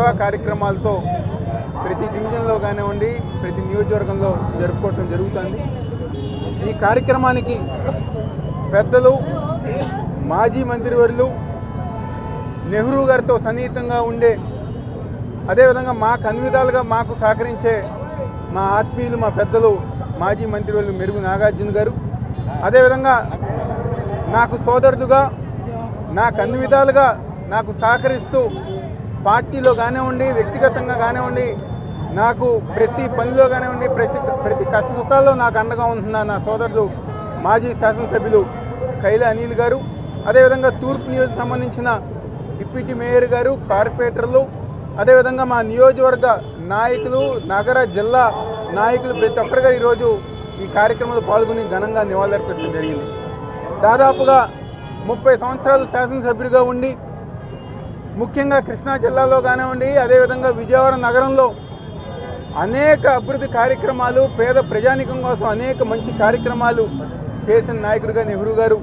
సేవా కార్యక్రమాలతో ప్రతి డివిజన్లో కానివ్వండి, ప్రతి నియోజకవర్గంలో జరుపుకోవటం జరుగుతుంది. ఈ కార్యక్రమానికి పెద్దలు, మాజీ మంత్రివర్యులు, నెహ్రూ గారితో సన్నిహితంగా ఉండే, అదేవిధంగా మాకు అన్ని విధాలుగా మాకు సహకరించే మా ఆత్మీయులు, మా పెద్దలు, మాజీ మంత్రివర్యులు మెరుగు నాగార్జున గారు, అదేవిధంగా నాకు సోదరుడుగా నాకు అన్ని విధాలుగా నాకు సహకరిస్తూ పార్టీలో కానివ్వండి, వ్యక్తిగతంగా కానివ్వండి, నాకు ప్రతి పనిలో కానివ్వండి, ప్రతి కష్ట సుఖాల్లో నాకు అండగా ఉంటున్న నా సోదరుడు మాజీ శాసనసభ్యులు కైల అనిల్ గారు, అదేవిధంగా తూర్పు నియోజకవర్గం సంబంధించిన డిప్యూటీ మేయర్ గారు, కార్పొరేటర్లు, అదేవిధంగా మా నియోజకవర్గ నాయకులు, నగర జిల్లా నాయకులు ప్రతి ఒక్కరిగా ఈరోజు ఈ కార్యక్రమంలో పాల్గొని ఘనంగా నివాళులర్పించడం జరిగింది. దాదాపుగా 30 సంవత్సరాలు శాసనసభ్యుడిగా ఉండి, ముఖ్యంగా కృష్ణా జిల్లాలో కానివ్వండి, అదేవిధంగా విజయవాడ నగరంలో అనేక అభివృద్ధి కార్యక్రమాలు, పేద ప్రజానికం కోసం అనేక మంచి కార్యక్రమాలు చేసిన నాయకుడిగా నెహ్రూ గారు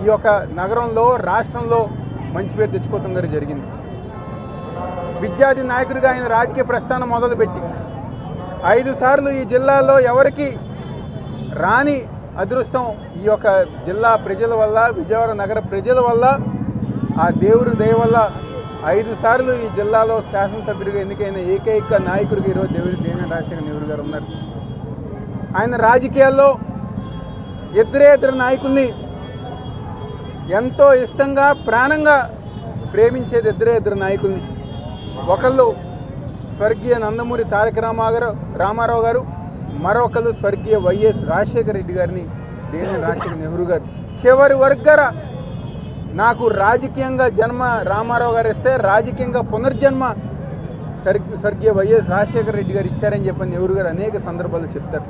ఈ యొక్క నగరంలో, రాష్ట్రంలో మంచి పేరు తెచ్చుకోవడం గారు జరిగింది. విద్యార్థి నాయకుడిగా ఆయన రాజకీయ ప్రస్థానం మొదలుపెట్టి 5 సార్లు ఈ జిల్లాలో ఎవరికి రాని అదృష్టం ఈ యొక్క జిల్లా ప్రజల వల్ల, విజయవాడ నగర ప్రజల వల్ల, ఆ దేవుడి దయ వల్ల 5 సార్లు ఈ జిల్లాలో శాసనసభ్యుడిగా ఎన్నికైన ఏకైక నాయకుడిగా ఈరోజు దేవినేని రాజశేఖర నెహ్రూ గారు ఉన్నారు. ఆయన రాజకీయాల్లో ఇద్దరు నాయకుల్ని ఎంతో ఇష్టంగా, ప్రాణంగా ప్రేమించేది ఇద్దరు నాయకుల్ని. ఒకళ్ళు స్వర్గీయ నందమూరి తారక రామారావు గారు, మరొకళ్ళు స్వర్గీయ వైఎస్ రాజశేఖర రెడ్డి గారిని దేవినేని రాజశేఖర నెహ్రూ గారు. చివరి వరకర నాకు రాజకీయంగా జన్మ రామారావు గారు ఇస్తే, రాజకీయంగా పునర్జన్మ స్వర్గీయ వైఎస్ రాజశేఖర రెడ్డి గారు ఇచ్చారని చెప్పని నెహ్రూ గారు అనేక సందర్భాలు చెప్తారు.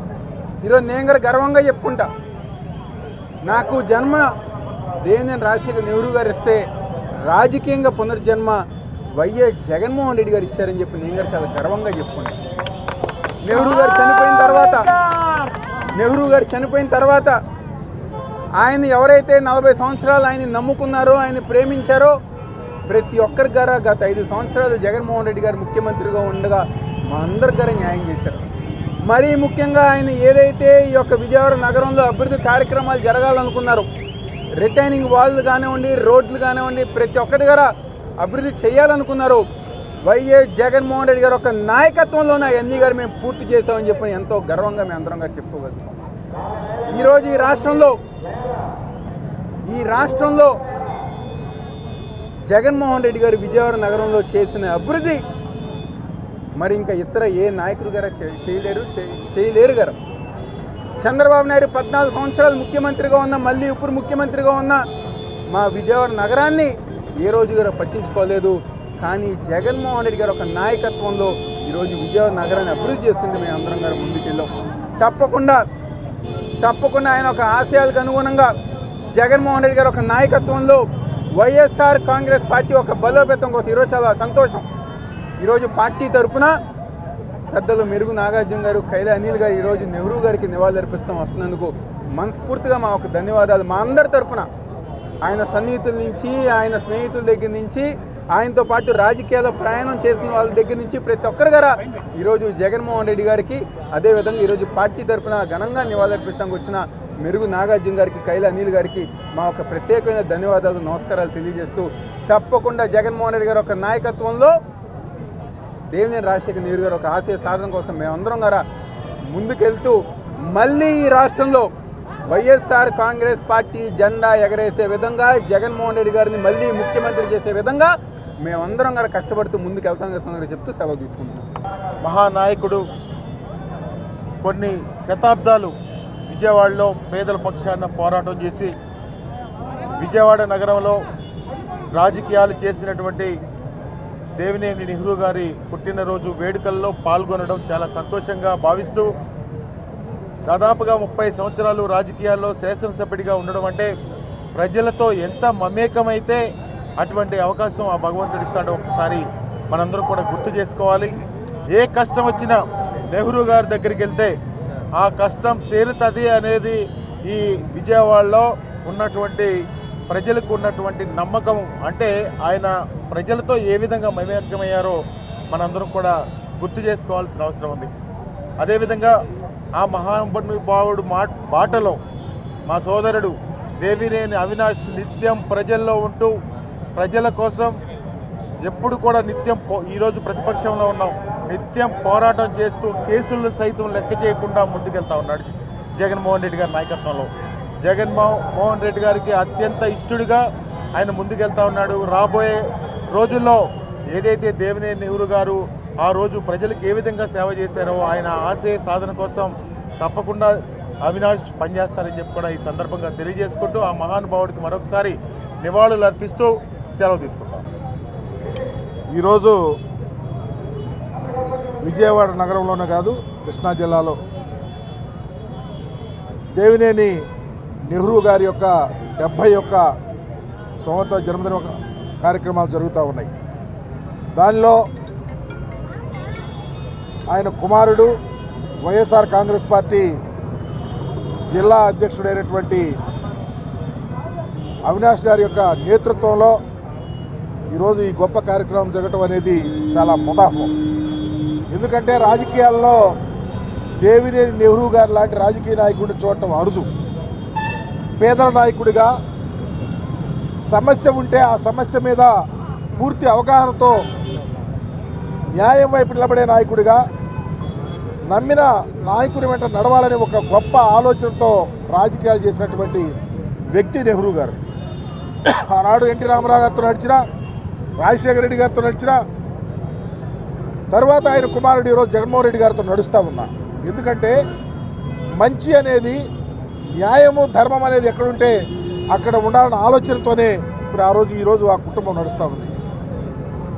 ఈరోజు నేను గారు గర్వంగా చెప్పుకుంటా, నాకు జన్మ దేవినేని రాజశేఖర నెహ్రూ గారు ఇస్తే, రాజకీయంగా పునర్జన్మ వైఎస్ జగన్మోహన్ రెడ్డి గారు ఇచ్చారని చెప్పి నేను గారు చాలా గర్వంగా చెప్పుకుంటా. నెహ్రూ గారు చనిపోయిన తర్వాత ఆయన ఎవరైతే 40 సంవత్సరాలు ఆయన నమ్ముకున్నారో, ఆయన ప్రేమించారో, ప్రతి ఒక్కరి గారా గత 5 సంవత్సరాలు జగన్మోహన్ రెడ్డి గారు ముఖ్యమంత్రిగా ఉండగా మా అందరి గారు న్యాయం చేశారు. మరీ ముఖ్యంగా ఆయన ఏదైతే ఈ యొక్క విజయవాడ నగరంలో అభివృద్ధి కార్యక్రమాలు జరగాలనుకున్నారో, రిటైనింగ్ వాల్లు కానివ్వండి, రోడ్లు కానివ్వండి, ప్రతి ఒక్కటి గారా అభివృద్ధి చేయాలనుకున్నారు. వైఎస్ జగన్మోహన్ రెడ్డి గారు ఒక నాయకత్వంలోనే అవన్నీ గారు మేము పూర్తి చేసామని చెప్పి ఎంతో గర్వంగా మేము అందరం గారు చెప్పుకోగలుగుతాం. ఈరోజు ఈ రాష్ట్రంలో జగన్మోహన్ రెడ్డి గారు విజయవాడ నగరంలో చేసిన అభివృద్ధి మరి ఇంకా ఇతర ఏ నాయకుడు గారు చేయలేరు గారు. చంద్రబాబు నాయుడు 14 సంవత్సరాలు ముఖ్యమంత్రిగా ఉన్న, మళ్ళీ ఇప్పుడు ముఖ్యమంత్రిగా ఉన్న మా విజయవాడ నగరాన్ని ఏ రోజు గారు పట్టించుకోలేదు. కానీ జగన్మోహన్ రెడ్డి గారు ఒక నాయకత్వంలో ఈరోజు విజయవాడ నగరాన్ని అభివృద్ధి చేసుకుంటే మేము అందరం గారు ముందుకెళ్ళాం. తప్పకుండా ఆయన ఒక ఆశయాలకు అనుగుణంగా జగన్మోహన్ రెడ్డి గారు ఒక నాయకత్వంలో వైఎస్ఆర్ కాంగ్రెస్ పార్టీ ఒక బలోపేతం కోసం ఈరోజు చాలా సంతోషం. ఈరోజు పార్టీ తరఫున పెద్దలు మెరుగు నాగార్జున గారు, కైల అనిల్ గారు ఈరోజు నెహ్రూ గారికి నివాళులర్పిస్తాం వస్తున్నందుకు మనస్ఫూర్తిగా మా ఒక ధన్యవాదాలు. మా అందరి తరఫున, ఆయన సన్నిహితుల నుంచి, ఆయన స్నేహితుల దగ్గర నుంచి, ఆయనతో పాటు రాజకీయాల్లో ప్రయాణం చేసిన వాళ్ళ దగ్గర నుంచి ప్రతి ఒక్కరి గారా ఈరోజు జగన్మోహన్ రెడ్డి గారికి, అదేవిధంగా ఈరోజు పార్టీ తరఫున ఘనంగా నివాళులర్పిస్తానికి వచ్చిన మెరుగు నాగార్జున గారికి, కైల అనిల్ గారికి మా ఒక ప్రత్యేకమైన ధన్యవాదాలు, నమస్కారాలు తెలియజేస్తూ, తప్పకుండా జగన్మోహన్ రెడ్డి గారు ఒక నాయకత్వంలో దేవినేని రాజశేఖర నెహ్రూ గారు ఒక ఆశయ సాధన కోసం మేమందరం గారా ముందుకెళ్తూ మళ్ళీ ఈ రాష్ట్రంలో వైఎస్ఆర్ కాంగ్రెస్ పార్టీ జెండా ఎగరేసే విధంగా, జగన్మోహన్ రెడ్డి గారిని మళ్ళీ ముఖ్యమంత్రి చేసే విధంగా మేమందరం గారు కష్టపడుతూ ముందుకు వెళ్తాం కదా చెప్తూ సెలవు తీసుకుంటున్నాం. మహానాయకుడు కొన్ని శతాబ్దాలు విజయవాడలో పేదల పక్షాన పోరాటం చేసి విజయవాడ నగరంలో రాజకీయాలు చేసినటువంటి దేవినేని నెహ్రూ గారి పుట్టినరోజు వేడుకల్లో పాల్గొనడం చాలా సంతోషంగా భావిస్తూ, దాదాపుగా 30 సంవత్సరాలు రాజకీయాల్లో శాసనసభ్యుడిగా ఉండడం అంటే ప్రజలతో ఎంత మమేకమైతే అటువంటి అవకాశం ఆ భగవంతుడు ఇస్తాడో ఒకసారి మనందరం కూడా గుర్తు చేసుకోవాలి. ఏ కష్టం వచ్చినా నెహ్రూ గారి దగ్గరికి వెళ్తే ఆ కష్టం తీరుతుంది అనేది ఈ విజయవాడలో ఉన్నటువంటి ప్రజలకు ఉన్నటువంటి నమ్మకం. అంటే ఆయన ప్రజలతో ఏ విధంగా మమేకమయ్యారో మనందరం కూడా గుర్తు చేసుకోవాల్సిన అవసరం ఉంది. అదేవిధంగా ఆ మహానుభావుడు బాటలో మా సోదరుడు దేవినేని అవినాష్ నిత్యం ప్రజల్లో ఉంటూ ప్రజల కోసం ఎప్పుడు కూడా నిత్యం ఈరోజు ప్రతిపక్షంలో ఉన్నాం, నిత్యం పోరాటం చేస్తూ కేసులను సైతం లెక్క చేయకుండా ముందుకెళ్తా ఉన్నాడు జగన్మోహన్ రెడ్డి గారి నాయకత్వంలో. జగన్మోహన్ రెడ్డి గారికి అత్యంత ఇష్టడుగా ఆయన ముందుకెళ్తా ఉన్నాడు. రాబోయే రోజుల్లో ఏదైతే దేవినేని నెహ్రూ గారు ఆ రోజు ప్రజలకు ఏ విధంగా సేవ చేశారో ఆయన ఆశయ సాధన కోసం తప్పకుండా అవినాష్ పనిచేస్తారని చెప్పి కూడా ఈ సందర్భంగా తెలియజేసుకుంటూ ఆ మహానుభావుడికి మరొకసారి నివాళులు అర్పిస్తూ సెలవు తీసుకుంటాం. ఈరోజు విజయవాడ నగరంలోనే కాదు కృష్ణా జిల్లాలో దేవినేని నెహ్రూ గారి యొక్క 71 సంవత్సర జన్మదిన కార్యక్రమాలు జరుగుతూ ఉన్నాయి. దానిలో ఆయన కుమారుడు వైఎస్ఆర్ కాంగ్రెస్ పార్టీ జిల్లా అధ్యక్షుడైనటువంటి అవినాష్ గారి యొక్క నేతృత్వంలో ఈరోజు ఈ గొప్ప కార్యక్రమం జరగటం అనేది చాలా ముదాఫం. ఎందుకంటే రాజకీయాల్లో దేవినేని నెహ్రూ గారు లాంటి రాజకీయ నాయకుడిని చూడటం అరుదు. పేదల నాయకుడిగా సమస్య ఉంటే ఆ సమస్య మీద పూర్తి అవగాహనతో న్యాయం వైపు నిలబడే నాయకుడిగా, నమ్మిన నాయకుడి వెంట నడవాలని ఒక గొప్ప ఆలోచనతో రాజకీయాలు చేసినటువంటి వ్యక్తి నెహ్రూ గారు. ఆనాడు ఎన్టీ రామారావు గారితో నడిచిన, రాజశేఖర రెడ్డి గారితో నడిచిన, తర్వాత ఆయన కుమారుడు ఈరోజు జగన్మోహన్ రెడ్డి గారితో నడుస్తూ ఉన్నా. ఎందుకంటే మంచి అనేది, న్యాయము ధర్మం అనేది ఎక్కడుంటే అక్కడ ఉండాలన్న ఆలోచనతోనే ఇప్పుడు ఈరోజు ఆ కుటుంబం నడుస్తూ ఉంది.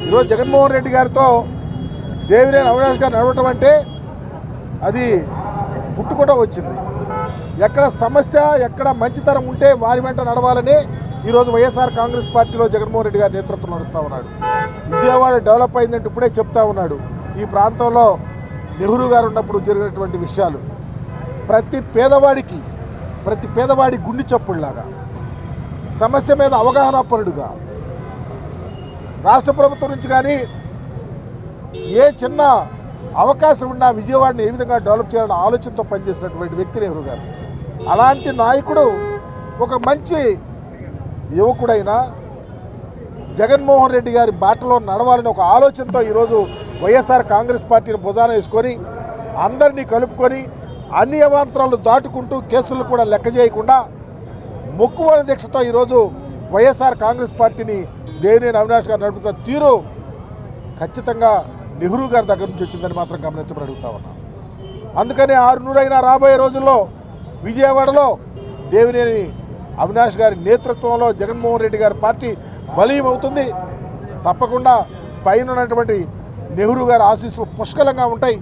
ఈరోజు జగన్మోహన్ రెడ్డి గారితో దేవినేని అవినాష్ గారు నడవటం అంటే అది పుట్టుకోవడం వచ్చింది. ఎక్కడ సమస్య, ఎక్కడ మంచితనం ఉంటే వారి వెంట నడవాలని ఈరోజు వైఎస్ఆర్ కాంగ్రెస్ పార్టీలో జగన్మోహన్ రెడ్డి గారి నేతృత్వం నడుస్తూ ఉన్నాడు. విజయవాడ డెవలప్ అయిందంటే ఇప్పుడే చెప్తా ఉన్నాడు. ఈ ప్రాంతంలో నెహ్రూ గారు ఉన్నప్పుడు జరిగినటువంటి విషయాలు ప్రతి పేదవాడి గుండె చప్పుడులాగా, సమస్య మీద అవగాహన పరుడుగా, రాష్ట్ర ప్రభుత్వం నుంచి కానీ ఏ చిన్న అవకాశం ఉన్నా విజయవాడని ఏ విధంగా డెవలప్ చేయాలన్న ఆలోచనతో పనిచేసినటువంటి వ్యక్తి నెహ్రూ గారు. అలాంటి నాయకుడు, ఒక మంచి యువకుడైన జగన్మోహన్ రెడ్డి గారి బాటలో నడవాలని ఒక ఆలోచనతో ఈరోజు వైఎస్ఆర్ కాంగ్రెస్ పార్టీని భుజాన వేసుకొని అందరినీ కలుపుకొని అన్ని అవాంతరాలు దాటుకుంటూ కేసులను కూడా లెక్క చేయకుండా మొక్కువన దీక్షతో ఈరోజు వైఎస్ఆర్ కాంగ్రెస్ పార్టీని దేవినేని అవినాష్ గారు నడుపుతున్న తీరు ఖచ్చితంగా నెహ్రూ గారి దగ్గర నుంచి వచ్చిందని మాత్రం గమనించమని అడుగుతా ఉన్నా. అందుకని 600 రాబోయే రోజుల్లో విజయవాడలో దేవినేని అవినాష్ గారి నేతృత్వంలో జగన్మోహన్ రెడ్డి గారి పార్టీ బలీయం అవుతుంది. తప్పకుండా పైన ఉన్నటువంటి నెహ్రూ గారి ఆశీస్సులు పుష్కలంగా ఉంటాయి.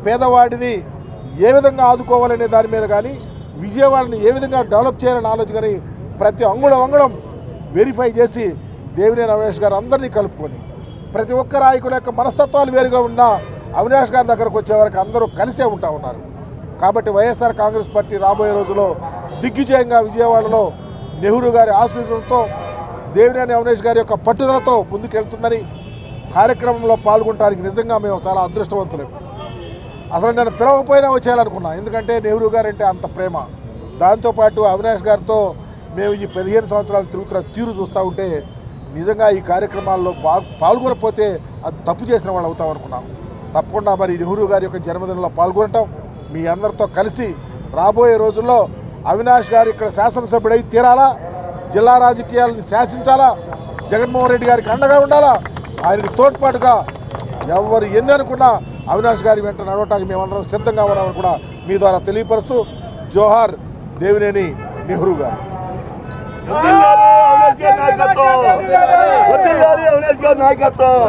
పేదవాడిని ఏ విధంగా ఆదుకోవాలనే దాని మీద కానీ, విజయవాడని ఏ విధంగా డెవలప్ చేయాలని ఆలోచన కానీ ప్రతి అంగుళం వెరిఫై చేసి దేవినేని అవినాష్ గారు అందరినీ కలుపుకొని, ప్రతి ఒక్క నాయకుల యొక్క మనస్తత్వాలు వేరుగా ఉన్న అవినాష్ గారి దగ్గరకు వచ్చే వరకు అందరూ కలిసే ఉంటా ఉన్నారు. కాబట్టి వైఎస్ఆర్ కాంగ్రెస్ పార్టీ రాబోయే రోజుల్లో దిగ్విజయంగా విజయవాడలో నెహ్రూ గారి ఆశీస్సులతో, దేవినేని అవినాష్ గారి యొక్క పట్టుదలతో ముందుకెళ్తుందని, కార్యక్రమంలో పాల్గొనడానికి నిజంగా మేము చాలా అదృష్టవంతులేము. అసలు నేను పిలవకపోయినా వచ్చేయాలనుకున్నా, ఎందుకంటే నెహ్రూ గారు అంటే అంత ప్రేమ. దాంతోపాటు అవినాష్ గారితో మేము ఈ 15 సంవత్సరాలు తిరుగుతున్న తీరు చూస్తూ ఉంటే నిజంగా ఈ కార్యక్రమాల్లో పాల్గొనకపోతే అది తప్పు చేసిన వాళ్ళు అవుతాం అనుకున్నాం. తప్పకుండా మరి నెహ్రూ గారి యొక్క జన్మదినంలో పాల్గొనటం, మీ అందరితో కలిసి రాబోయే రోజుల్లో అవినాష్ గారు ఇక్కడ శాసనసభ్యుడై తీరాలా, జిల్లా రాజకీయాలను శాసించాలా, జగన్మోహన్ రెడ్డి గారికి అండగా ఉండాలా, ఆయనకు తోడ్పాటుగా ఎవరు ఎన్ని అనుకున్నా అవినాష్ గారి వెంట నడవటానికి మేమందరం సిద్ధంగా ఉన్నామని కూడా మీ ద్వారా తెలియపరుస్తూ, జోహార్ దేవినేని నెహ్రూ గారు. నాయకత్వం